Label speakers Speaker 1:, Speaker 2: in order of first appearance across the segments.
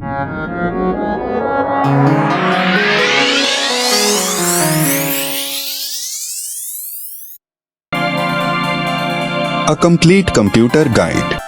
Speaker 1: A complete computer guide.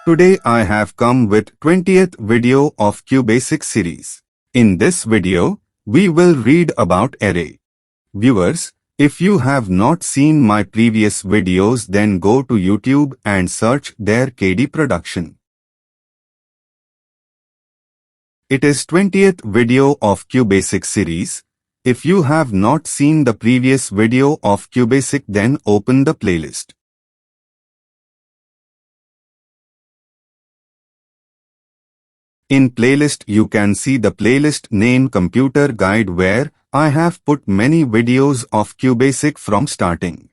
Speaker 1: Today I have come with 20th video of QBasic series. In this video, we will read about array. Viewers, if you have not seen my previous videos, then go to YouTube and search their KD production. It is 20th video of QBasic series. If you have not seen the previous video of QBasic, then open the playlist. In playlist you can see the playlist name Computer Guide, where I have put many videos of QBasic from starting.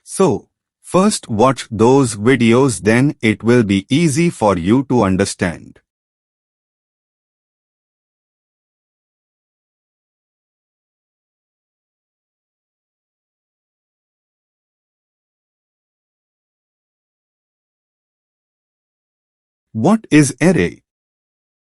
Speaker 1: So, first watch those videos, then it will be easy for you to understand. What is array?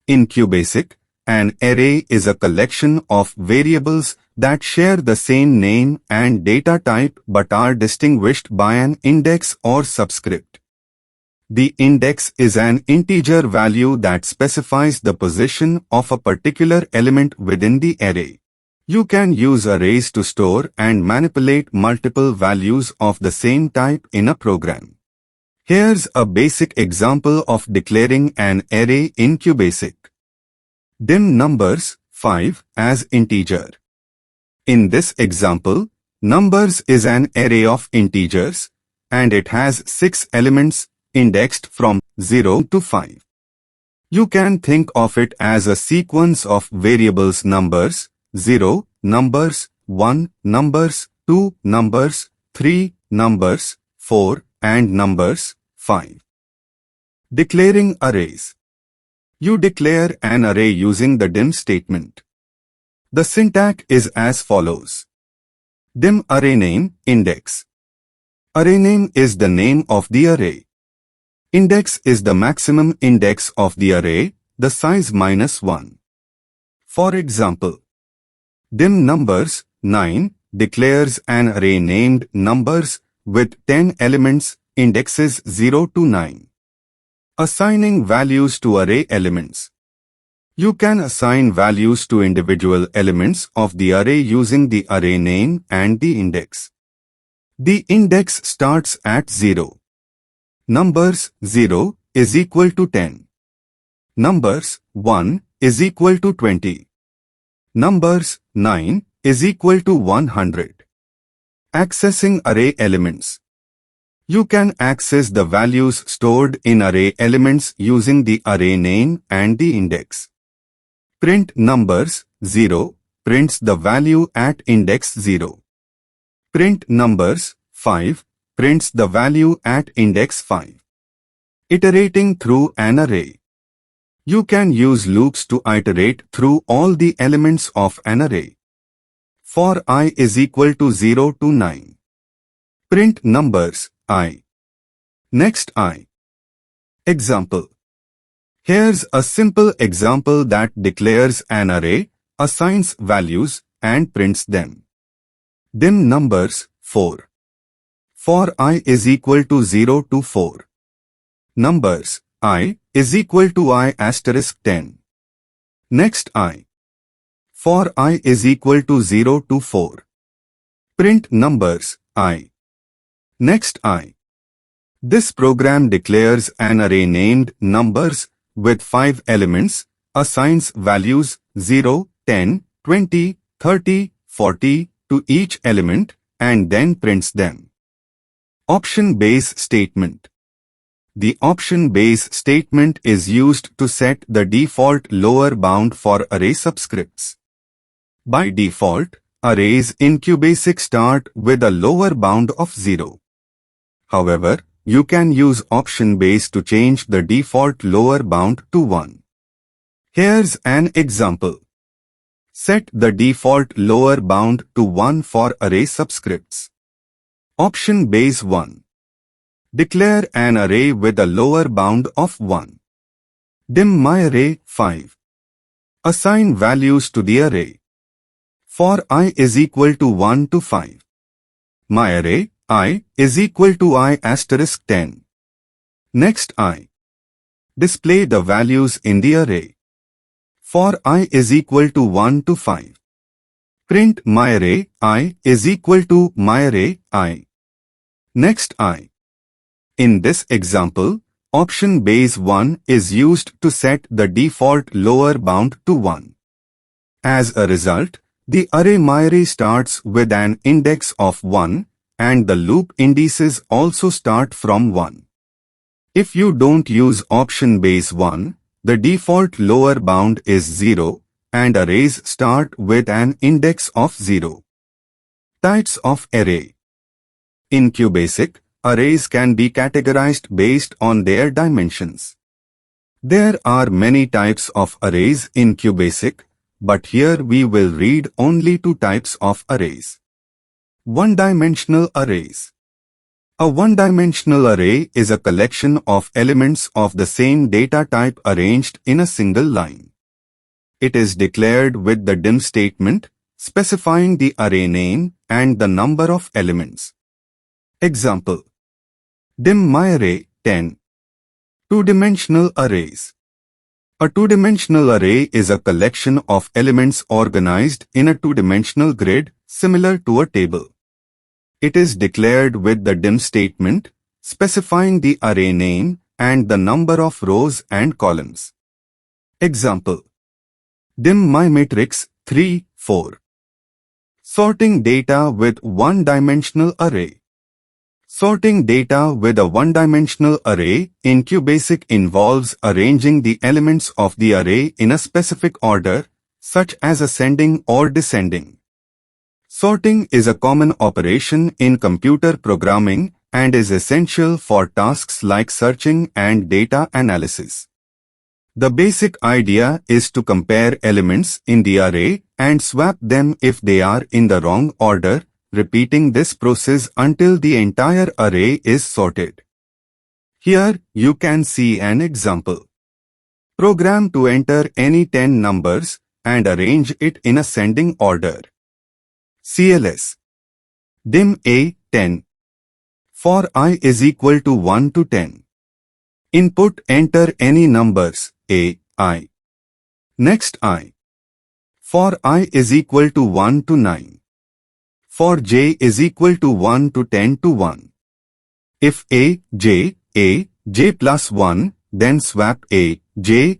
Speaker 1: In QBasic, an array is a collection of variables that share the same name and data type but are distinguished by an index or subscript. The index is an integer value that specifies the position of a particular element within the array. You can use arrays to store and manipulate multiple values of the same type in a program. Here's a basic example of declaring an array in QBasic. Dim numbers 5 as integer. In this example, numbers is an array of integers and it has 6 elements indexed from 0 to 5. You can think of it as a sequence of variables: numbers 0, numbers 1, numbers 2, numbers 3, numbers 4, and numbers 5. Declaring arrays. You declare an array using the dim statement. The syntax is as follows. Dim array name index. Array name is the name of the array. Index is the maximum index of the array, the size -1. For example, dim numbers 9 declares an array named numbers with 10 elements, indexes 0 to 9. Assigning values to array elements. You can assign values to individual elements of the array using the array name and the index. The index starts at 0. Numbers 0 is equal to 10. Numbers 1 is equal to 20. Numbers 9 is equal to 100. Accessing array elements. You can access the values stored in array elements using the array name and the index. Print numbers 0 prints the value at index 0. Print numbers 5 prints the value at index 5. Iterating through an array. You can use loops to iterate through all the elements of an array. For I is equal to 0 to 9. Print numbers I. Next I. Example. Here's a simple example that declares an array, assigns values, and prints them. Dim numbers 4. For I is equal to 0 to 4. Numbers I is equal to I asterisk 10. Next I. For I is equal to 0 to 4. Print numbers I. Next I. This program declares an array named numbers with 5 elements, assigns values 0, 10, 20, 30, 40 to each element, and then prints them. Option base statement. The option base statement is used to set the default lower bound for array subscripts. By default, arrays in QBasic start with a lower bound of 0. However, you can use option base to change the default lower bound to 1. Here's an example. Set the default lower bound to 1 for array subscripts. Option base 1. Declare an array with a lower bound of 1. Dim myArray 5. Assign values to the array. For I is equal to 1 to 5. MyArray I is equal to I asterisk 10. Next I. Display the values in the array. For I is equal to 1 to 5. Print myArray I is equal to myArray I. Next I. In this example, option base 1 is used to set the default lower bound to 1. As a result, the array myArray starts with an index of 1, and the loop indices also start from 1. If you don't use option base 1, the default lower bound is 0, and arrays start with an index of 0. Types of array. In QBasic, arrays can be categorized based on their dimensions. There are many types of arrays in QBasic, but here we will read only two types of arrays. One-dimensional arrays. A one-dimensional array is a collection of elements of the same data type arranged in a single line. It is declared with the dim statement, specifying the array name and the number of elements. Example. Dim myArray 10. Two-dimensional arrays. A two-dimensional array is a collection of elements organized in a two-dimensional grid similar to a table. It is declared with the dim statement, specifying the array name and the number of rows and columns. Example. Dim myMatrix 3, 4. Sorting data with one-dimensional array. Sorting data with a one-dimensional array in QBasic involves arranging the elements of the array in a specific order, such as ascending or descending. Sorting is a common operation in computer programming and is essential for tasks like searching and data analysis. The basic idea is to compare elements in the array and swap them if they are in the wrong order, repeating this process until the entire array is sorted. Here, you can see an example. Program to enter any 10 numbers and arrange it in ascending order. CLS. Dim A 10. For I is equal to 1 to 10. Input enter any numbers A, I. Next I. For I is equal to 1 to 9. For j is equal to 1 to 10 to 1. If A, j plus 1, then swap A, j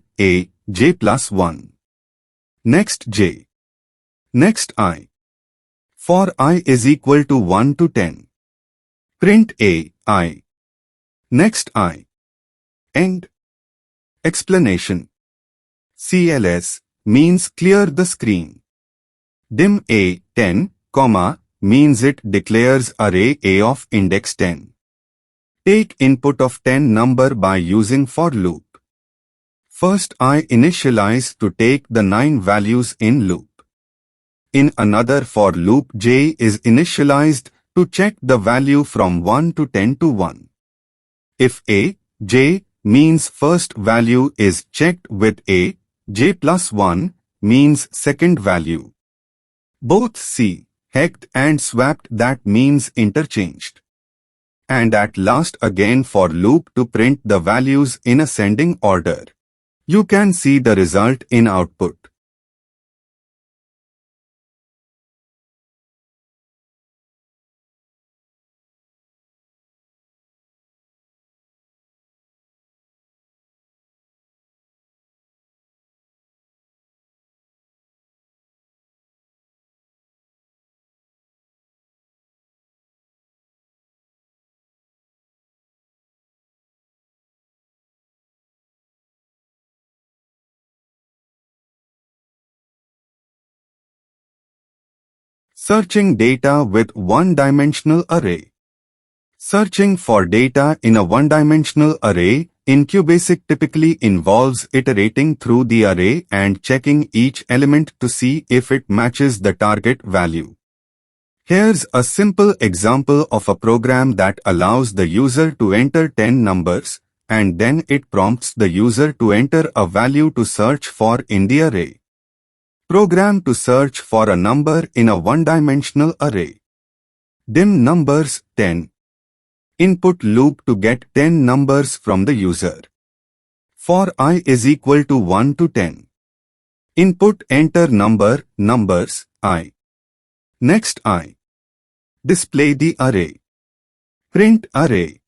Speaker 1: plus 1. Next j. Next I. For I is equal to 1 to 10. Print A, I. Next I. End. Explanation. CLS means clear the screen. Dim A, 10, comma, means it declares array A of index 10. Take input of 10 number by using for loop. First I initialize to take the 9 values in loop. In another for loop j is initialized to check the value from 1 to 10 to 1. If A, j means first value is checked with A, j plus 1 means second value. Both C, hecked and swapped, that means interchanged. And at last again for loop to print the values in ascending order. You can see the result in output. Searching data with one-dimensional array. Searching for data in a one-dimensional array in QBasic typically involves iterating through the array and checking each element to see if it matches the target value. Here's a simple example of a program that allows the user to enter 10 numbers and then it prompts the user to enter a value to search for in the array. Program to search for a number in a one-dimensional array. Dim numbers 10. Input loop to get 10 numbers from the user. For I is equal to 1 to 10. Input enter numbers I. Next I. Display the array. Print array.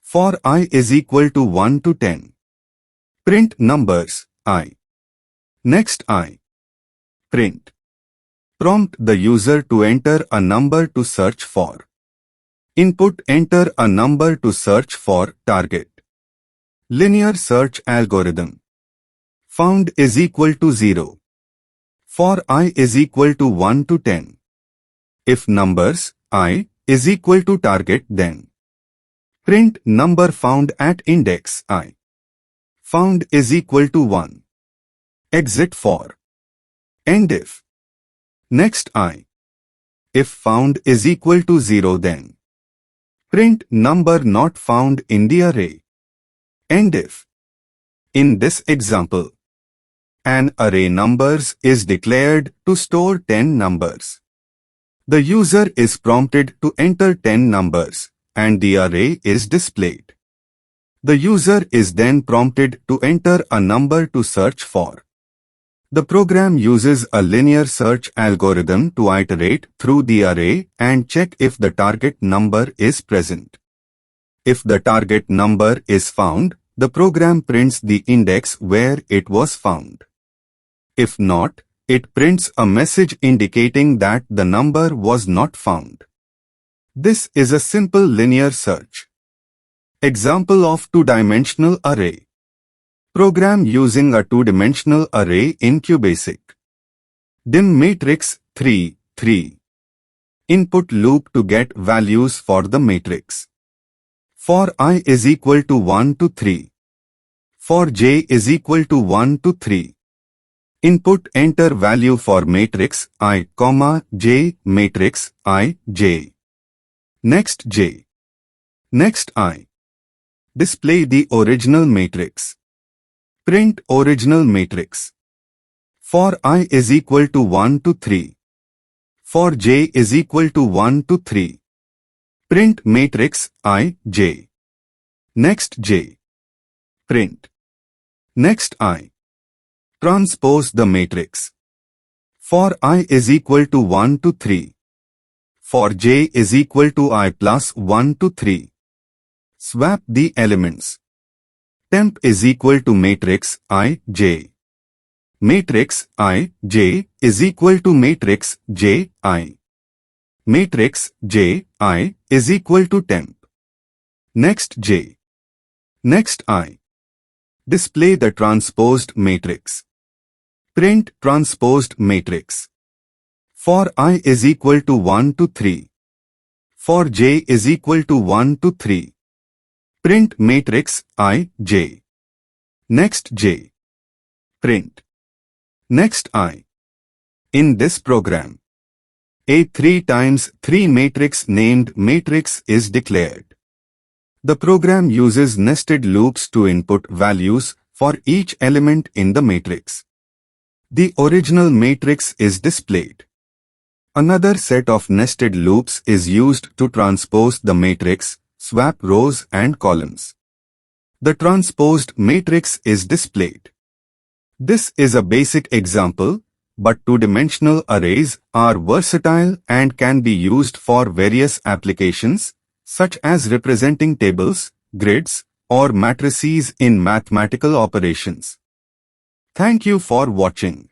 Speaker 1: For I is equal to 1 to 10. Print numbers I. Next I. Print. Prompt the user to enter a number to search for. Input enter a number to search for target. Linear search algorithm. Found is equal to 0. For I is equal to 1 to 10. If numbers I is equal to target, then print number found at index I. Found is equal to 1. Exit for. End if. Next I. If found is equal to 0, then print number not found in the array. End if. In this example, an array numbers is declared to store 10 numbers. The user is prompted to enter 10 numbers, and the array is displayed. The user is then prompted to enter a number to search for. The program uses a linear search algorithm to iterate through the array and check if the target number is present. If the target number is found, the program prints the index where it was found. If not, it prints a message indicating that the number was not found. This is a simple linear search. Example of two-dimensional array. Program using a two-dimensional array in QBasic. Dim matrix 3, 3. Input loop to get values for the matrix. For I is equal to 1 to 3. For j is equal to 1 to 3. Input enter value for matrix I, j, matrix I, j. Next j. Next I. Display the original matrix. Print original matrix. For I is equal to 1 to 3. For j is equal to 1 to 3. Print matrix I, j. Next j. Print. Next I. Transpose the matrix. For I is equal to 1 to 3. For j is equal to I plus 1 to 3. Swap the elements. Temp is equal to matrix I, j. Matrix I, j is equal to matrix j, I. Matrix j, I is equal to temp. Next j. Next I. Display the transposed matrix. Print transposed matrix. For I is equal to 1 to 3. For j is equal to 1 to 3. Print matrix I, j. Next j. Print. Next I. In this program, a 3 times 3 matrix named matrix is declared. The program uses nested loops to input values for each element in the matrix. The original matrix is displayed. Another set of nested loops is used to transpose the matrix, swap rows and columns. The transposed matrix is displayed. This is a basic example, but two-dimensional arrays are versatile and can be used for various applications, such as representing tables, grids, or matrices in mathematical operations. Thank you for watching.